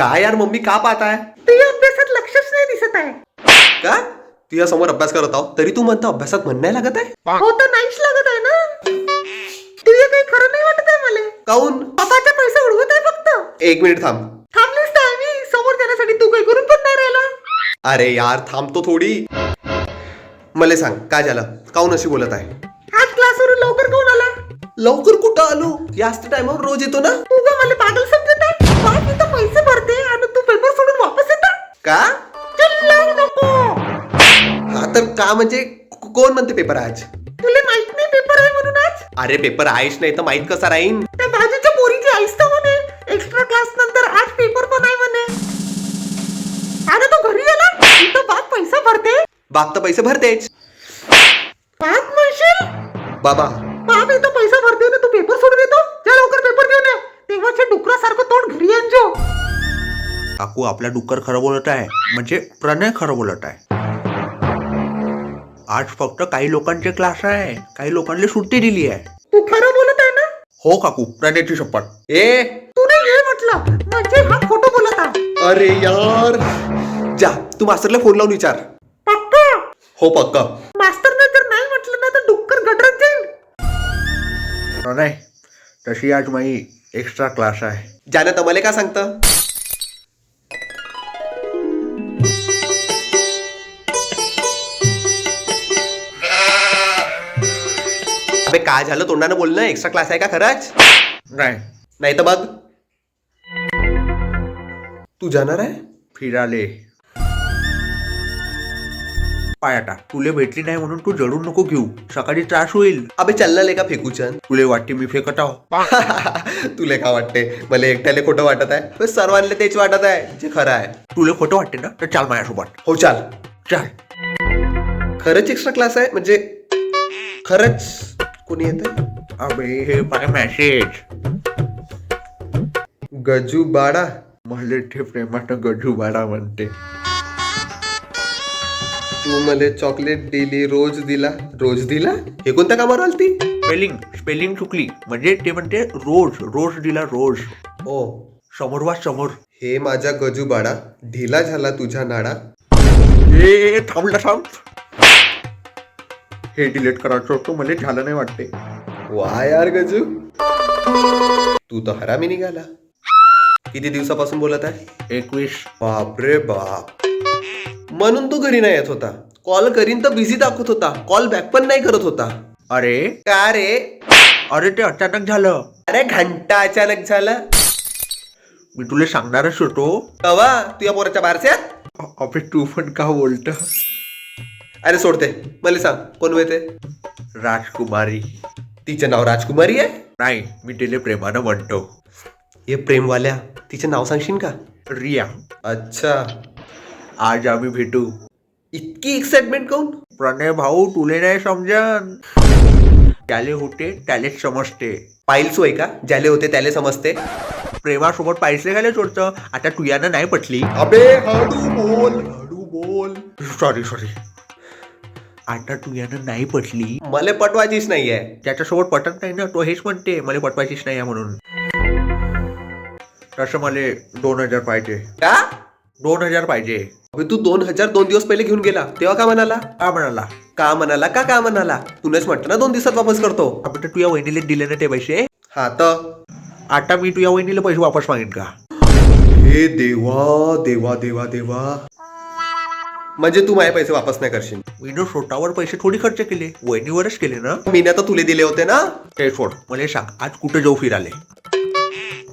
काय यार मम्मी का पाहत आहे? तुझ्या अभ्यासात लक्षच नाही दिसत आहे. का तुझ्या समोर अभ्यास करत आहो तरी तू म्हणतो अभ्यासात मन नाही लागत आहे? हो तर नाहीच लागत आहे ना. तुझे काही खरं नाही वाटत आहे मला. काऊन? बाबाचे पैसे उडवत आहे फक्त. 1 मिनिट थांब. थांबलीस तर मी समोर जाण्यासाठी तू काही करून पण नाही राहिला. अरे यार थांबतो थोडी. मला सांग काय झालं, काऊन अशी बोलत आहे? आज क्लासवरून लवकर कोण आला? लवकर कुठं आलो? याच टायमावर रोज येतो ना. तू का मला पागल समजत आहे? बाप मी तर पैसे भरते आणि तू पेपर सोडून वापस येता. का? चिल्लावू नको. हा तर का म्हणजे कोण म्हणते पेपर आहे आज? तुला माहित नाही पेपर आहे म्हणून आज? अरे पेपर आहेच नाही तर माहित कसा राहीन? त्या बाजूच्या पोरीची आईस तर म्हणे एक्स्ट्रा क्लास नंतर आज पेपर पण आहे म्हणे. आता तो घरी आला इथं बाप पैसा भरते. बाप तर पैसे भरतेच. बाप म्हणशील? बाबा बाप इथं पैसा भरते ना तू पेपर सोडून येतो. जा लवकर पेपर देऊन ये. तेव्हाच्या डुकरासारखं तोंड घरी आणजो. काकू आपला डुक्कर खरं बोलत आहे, म्हणजे प्रणय खरं बोलत आहे. आज फक्त काही लोकांचे क्लास आहे, काही लोकांना सुट्टी दिली आहे. तू खरं बोलत आहे ना? हो काकू, प्रणयची शपथ. ए तू नाही हे म्हटलं म्हणजे हा खोटं बोलत आहे. अरे यार जा तू मास्तरला फोन लावून विचार. पक्का? हो पक्का. मास्तरने जर नाही म्हटलं ना तर डुक्कर गटरात जाईल. प्रणय तशी आज माझी एक्स्ट्रा क्लास आहे. जाने तर मला का सांगतं? अबे काय झालं तोंडानं बोल ना, एक्स्ट्रा क्लास आहे का खरंच? नाही तर बघ तू जाणार आहे फिराले. पायाटा तुले भेटली नाही म्हणून तू जळून नको घेऊ, सकाळी त्रास होईल. अबे चलना का फेकूचन. तुले वाटते मी फेकत आहो. तुले का वाटते? मला एकट्याला खोटं वाटत आहे पण सर्वांना तेच वाटत आहे जे खरं आहे. तुले खोटं वाटते ना तर चाल माझ्यासोबत. हो चाल. चाल. खरंच एक्स्ट्रा क्लास आहे म्हणजे खरंच कोणी येत? अबे हे पाय मेसेज. गजू बाडा. मला ते प्रेमानं गजू बाळा म्हणते. तू मला चॉकलेट दिली रोज दिला. रोज दिला हे कोणत्या कामावर आलती? स्पेलिंग चुकली, म्हणजे ते म्हणते रोज रोज दिला रोज. ओ समोर वाच समोर. हे माझा गजू बाडा ढिला झाला तुझ्या नाडा. ए थांब. हे डिलीट करायचं होतं, मला झालं नाही वाटते. वा यार गजू तू तर हरामी निघाला. किती दिवसापासून बोलत आहे? 21. बापरे बाप. म्हणून तो घरी नाही येत होता. कॉल करीन तर बिझी दाखवत होता, कॉल बॅक पण नाही करत होता. अरे का रे? अरे ते अचानक झालं. अरे घंटा अचानक झालं. मी तुला सांगणारच होतो. कवा तुझ्या पोराच्या बारस्यात? अबे तू पण का बोलत? अरे सोडते मला सांग कोण येते? राजकुमारी. तिचं नाव राजकुमारी आहे? नाही, मी तिला प्रेमानं म्हणतो. हे प्रेमवाल्या तिचं नाव सांगशील का? रिया. अच्छा आज आम्ही भेटू. इतकी एक्साइटमेंट काऊन? प्रणय भाऊ तुले नाही समजन. त्याले होते त्यालेच समजते. पाहिलच होय का ज्याले होते त्याले समजते. प्रेमासोबत पैसे घाले सोडतं. आता तुझ्यानं नाही पटली. अबे हळू बोल. सॉरी. आता तुझ्यानं नाही पटली. मला पटवायचीच नाहीये. त्याच्यासोबत पटत नाही ना, तो हेच म्हणते मला पटवायचीच नाही म्हणून. तसं मला 2000 पाहिजे. का? 2000 पाहिजे. अबे तू 2000 2 दिवस पहिले घेऊन गेला तेव्हा का म्हणाला? का म्हणाला? का म्हणाला? तुलाच म्हटलं ना 2 दिवसात वापस करतो. आपण तर तुझ्या वहिनीला दिले ना ते पैसे. हा तर आता मी तुझ्या वहिनीला पैसे वापस मागेन का? हे देवा म्हणजे तू माझे पैसे वापस नाही करशील? मी न स्वतःवर पैसे थोडी खर्च केले, वहिनीवरच केले ना. मी तर तुले दिले होते ना. ते सोड, मला सांग आज कुठे जाऊ फिराले?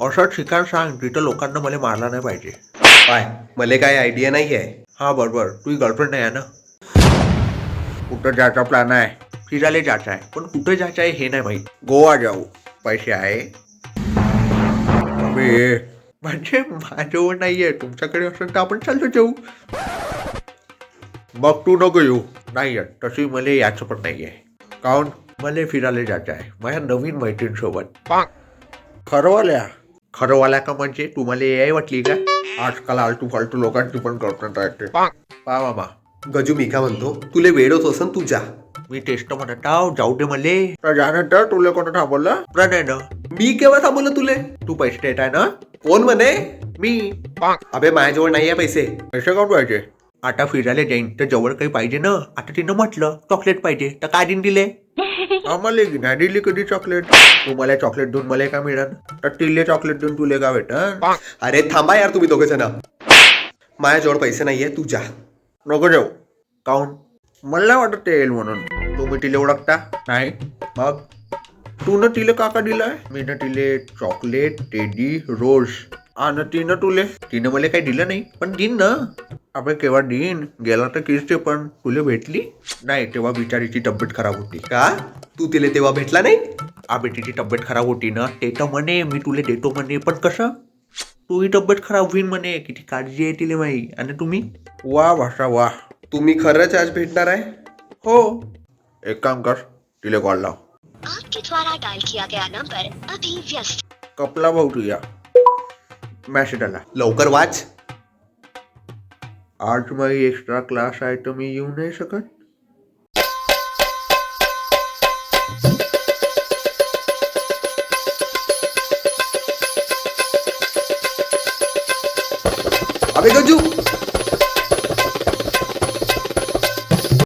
असं ठिकाण सांग तिथं लोकांना मला मारला नाही पाहिजे. पाय मला काय आयडिया नाही आहे. हा बरोबर, तुझी गर्लफ्रेंड नाही आहे ना. कुठं जायचा प्लॅन आहे? फिरायला जायचं आहे, पण कुठं जायचं आहे हे नाही माहीत. गोवा जाऊ, पैसे आहे. अबे म्हणजे माझ्यावर नाही आहे, तुमच्याकडे असेल तर आपण चालतो जाऊ. मग तू नको येऊ. नाही आहे तशी मला याचं पण नाही आहे. काऊन? मला फिरायला जायचं आहे माझ्या नवीन मैत्रिणीसोबत. खरंवाल्या का म्हणजे तुम्हाला याय वाटली का? आजकाल आलतू फालतू लोकांची पण गर्लफ्रेंड राहते. पा मामा. गजू मी का म्हणतो तुले वेळ होत असन तू जा. मी टेस्ट म्हणत आहो जाऊ दे मले. जाणं तर तुला कोण थांबवलं? प्रणय ना. मी केव्हा थांबवलं तुले? तू पैसे देत आहे ना. कोण म्हणे? मी. अबे माझ्याजवळ नाहीये पैसे. पैसे काढून पाहिजे. आता फिरायला जाईन तर जवळ काही पाहिजे ना. आता तिनं म्हटलं चॉकलेट पाहिजे तर काय दिन दिले. आम्हाला नाही दिली कधी चॉकलेट. तुम्हाला चॉकलेट देऊन मला काय मिळणार, तर तिले चॉकलेट देऊन तुले का भेटन. अरे थांबा यार तुम्ही दोघे जण. माझ्याजवळ पैसे नाहीये, तू जा. नको जाऊ. काऊन? मला नाही वाटत ते येईल म्हणून. तुम्ही तिले ओळखता नाही? मग तू न तिले काका दिलाय. मी न तिले चॉकलेट, टेडी, रोज. आणि तिनं तुले. तिनं मला काही दिलं नाही पण दिन ना. अबे केव्हा दिन गेला तर किसते पण तुले भेटली नाही. तेव्हा बिचारीची तब्येत खराब होती. का तू तिला तेव्हा भेटला नाही? अबे तिची तब्येत खराब होती ना. ते तर म्हणे मी तुले देतो म्हणे, पण कसं तुही तब्येत खराब होईल म्हणे. किती काळजी आहे तिले माही. आणि तुम्ही वा भाषा वा. तुम्ही खरंच आज भेटणार आहे? हो. एक काम कर, तिले कॉल लाव. आपके द्वारा डायल किया गया नंबर अभी व्यस्त. कपला भाऊ तुझ्या मॅसेज आला. लवकर वाच. आज माझी एक्स्ट्रा क्लास आहे तर मी येऊ नाही शकत. अबे गजू